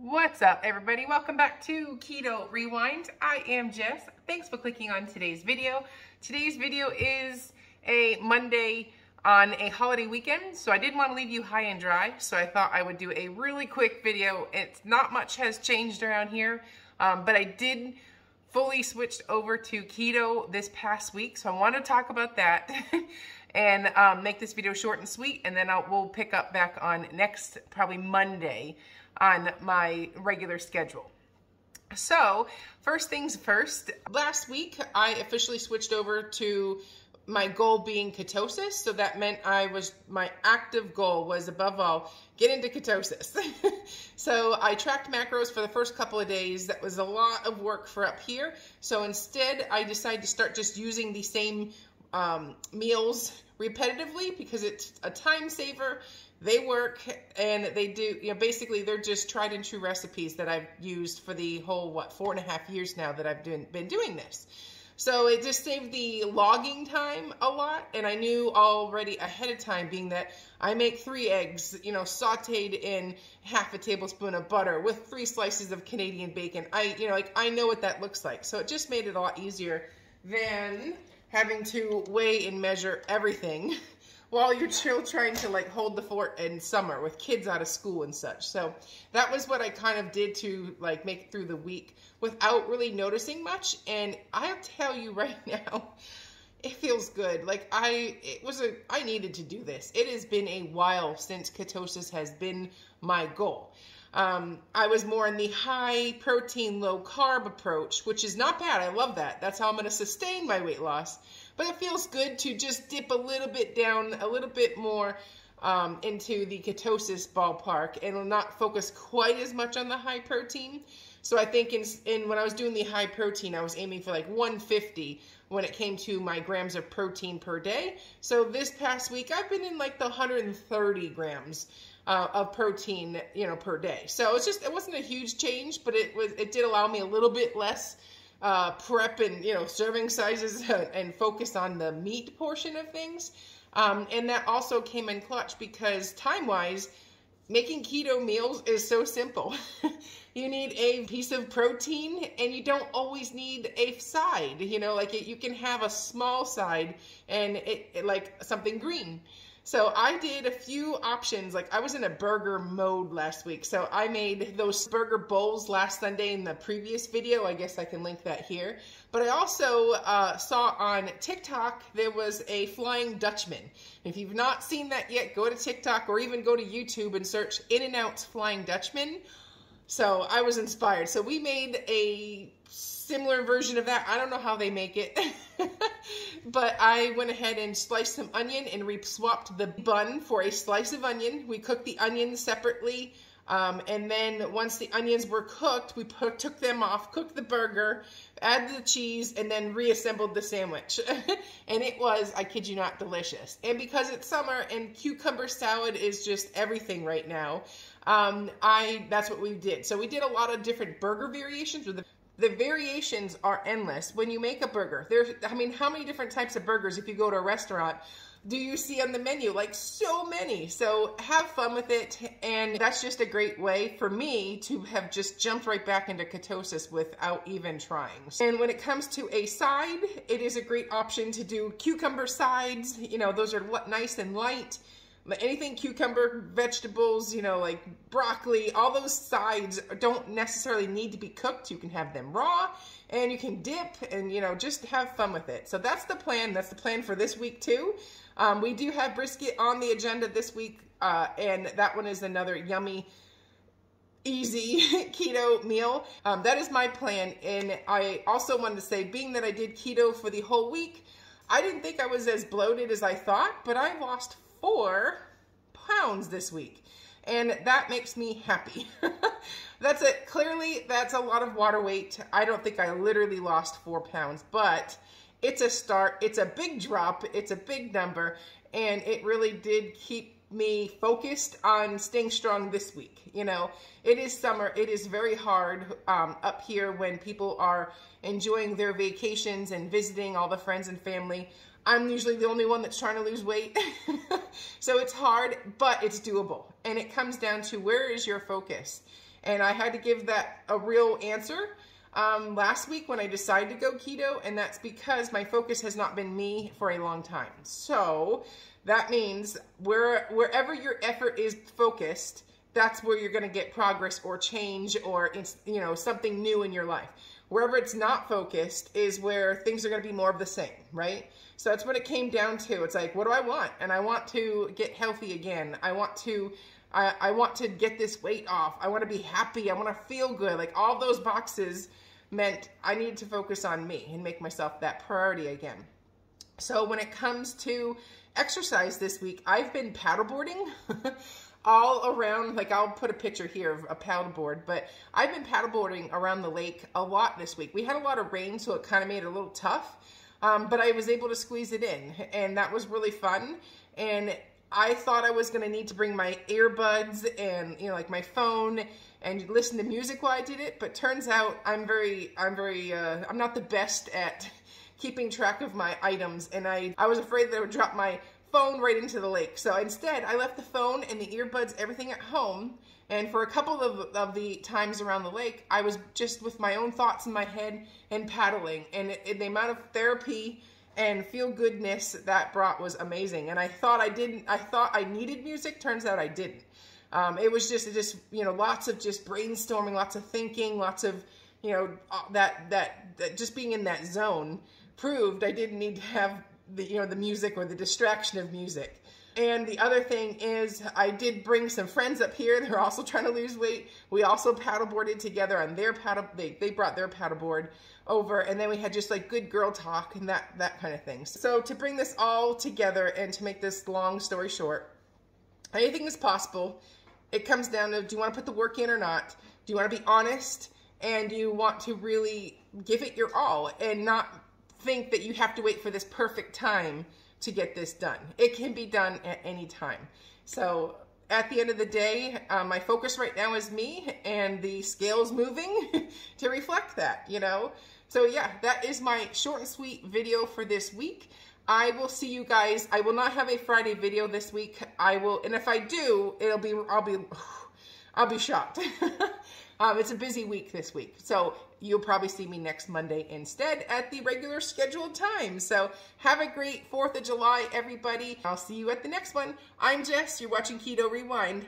What's up, everybody? Welcome back to Keto Rewind. I am Jess. Thanks for clicking on today's video. Today's video is a Monday on a holiday weekend, so I didn't want to leave you high and dry, so I thought I would do a really quick video. It's not much has changed around here, but I did fully switched over to keto this past week, so I want to talk about that and make this video short and sweet, and then we'll pick up back on next, probably Monday, on my regular schedule. So first things first, last week I officially switched over to my goal being ketosis. So that meant my active goal was, above all, get into ketosis. So I tracked macros for the first couple of days. That was a lot of work for up here. So instead I decided to start just using the same meals repetitively because it's a time saver. They work, and they do, basically they're just tried and true recipes that I've used for the whole, 4.5 years now that I've been doing this. So it just saved the logging time a lot, and I knew already ahead of time, being that I make 3 eggs, sauteed in half a tablespoon of butter with 3 slices of Canadian bacon. I know what that looks like. So it just made it a lot easier than having to weigh and measure everything while you're still trying to hold the fort in summer with kids out of school and such. So that was what I kind of did to make it through the week without really noticing much. And I'll tell you right now, it feels good. I needed to do this. It has been a while since ketosis has been my goal. I was more in the high protein, low carb approach, which is not bad. I love that. That's how I'm going to sustain my weight loss. But it feels good to just dip a little bit down, a little bit more into the ketosis ballpark, and not focus quite as much on the high protein. So I think when I was doing the high protein, I was aiming for 150 when it came to my grams of protein per day. So this past week, I've been in the 130 grams of protein, per day. So it wasn't a huge change, but it did allow me a little bit less prep and serving sizes and focus on the meat portion of things, and that also came in clutch because time-wise, making keto meals is so simple. You need a piece of protein, and you don't always need a side. You can have a small side and it something green. So I did a few options. I was in a burger mode last week. So I made those burger bowls last Sunday in the previous video. I guess I can link that here. But I also saw on TikTok, there was a Flying Dutchman. If you've not seen that yet, go to TikTok or even go to YouTube and search In-N-Out's Flying Dutchman. So I was inspired. So we made a similar version of that. I don't know how they make it. But I went ahead and sliced some onion and swapped the bun for a slice of onion. We cooked the onions separately. And then once the onions were cooked, we took them off, cooked the burger, added the cheese, and then reassembled the sandwich. And it was, I kid you not, delicious. And because it's summer and cucumber salad is just everything right now, that's what we did. So we did a lot of different burger variations. The variations are endless. When you make a burger, how many different types of burgers, if you go to a restaurant, do you see on the menu? So many. So have fun with it. And that's just a great way for me to have just jumped right back into ketosis without even trying. And when it comes to a side, it is a great option to do cucumber sides. Those are nice and light. Anything cucumber, vegetables, broccoli, all those sides don't necessarily need to be cooked. You can have them raw, and you can dip and, just have fun with it. So that's the plan. That's the plan for this week too. We do have brisket on the agenda this week, and that one is another yummy, easy keto meal. That is my plan. And I also wanted to say, being that I did keto for the whole week, I didn't think I was as bloated as I thought, but I lost 4 pounds this week, and that makes me happy. That's it. Clearly, that's a lot of water weight. I don't think I literally lost 4 pounds, but it's a start. It's a big drop. It's a big number, and it really did keep me focused on staying strong this week. It is summer. It is very hard up here when people are enjoying their vacations and visiting all the friends and family. I'm usually the only one that's trying to lose weight. So it's hard, but it's doable. And it comes down to, where is your focus? And I had to give that a real answer last week when I decided to go keto, and that's because my focus has not been me for a long time. So that means wherever your effort is focused, that's where you're going to get progress or change or, you know, something new in your life. Wherever it's not focused is where things are going to be more of the same, right? So that's what it came down to. It's like, what do I want? And I want to get healthy again. I want to get this weight off. I want to be happy. I want to feel good. Like, all those boxes meant I needed to focus on me and make myself that priority again. So when it comes to exercise this week, I've been paddleboarding all around. Like, I'll put a picture here of a paddleboard, but I've been paddleboarding around the lake a lot this week. We had a lot of rain, so it kind of made it a little tough, but I was able to squeeze it in, and that was really fun. And I thought I was going to need to bring my earbuds and, you know, like my phone and listen to music while I did it, but turns out I'm not the best at keeping track of my items, and I was afraid that I would drop my phone right into the lake. So instead, I left the phone and the earbuds, everything at home, and for a couple of the times around the lake, I was just with my own thoughts in my head and paddling, and the amount of therapy and feel-goodness that brought was amazing. And I thought I needed music, turns out I didn't. It was just, you know, lots of just brainstorming, lots of thinking, lots of, you know, that just being in that zone proved I didn't need to have the, you know, the music or the distraction of music. And the other thing is, I did bring some friends up here. They're also trying to lose weight. We also paddleboarded together on their paddle. They brought their paddleboard over, and then we had just like good girl talk and that kind of thing. So to bring this all together and to make this long story short, anything is possible. It comes down to, do you want to put the work in or not? Do you want to be honest? And do you want to really give it your all and not think that you have to wait for this perfect time to get this done? It can be done at any time. So at the end of the day, my focus right now is me, and the scale's moving to reflect that, you know? So yeah, that is my short and sweet video for this week. I will see you guys. I will not have a Friday video this week. And if I do, I'll be shocked. It's a busy week this week, so you'll probably see me next Monday instead at the regular scheduled time. So have a great 4th of July, everybody. I'll see you at the next one. I'm Jess. You're watching Keto Rewind.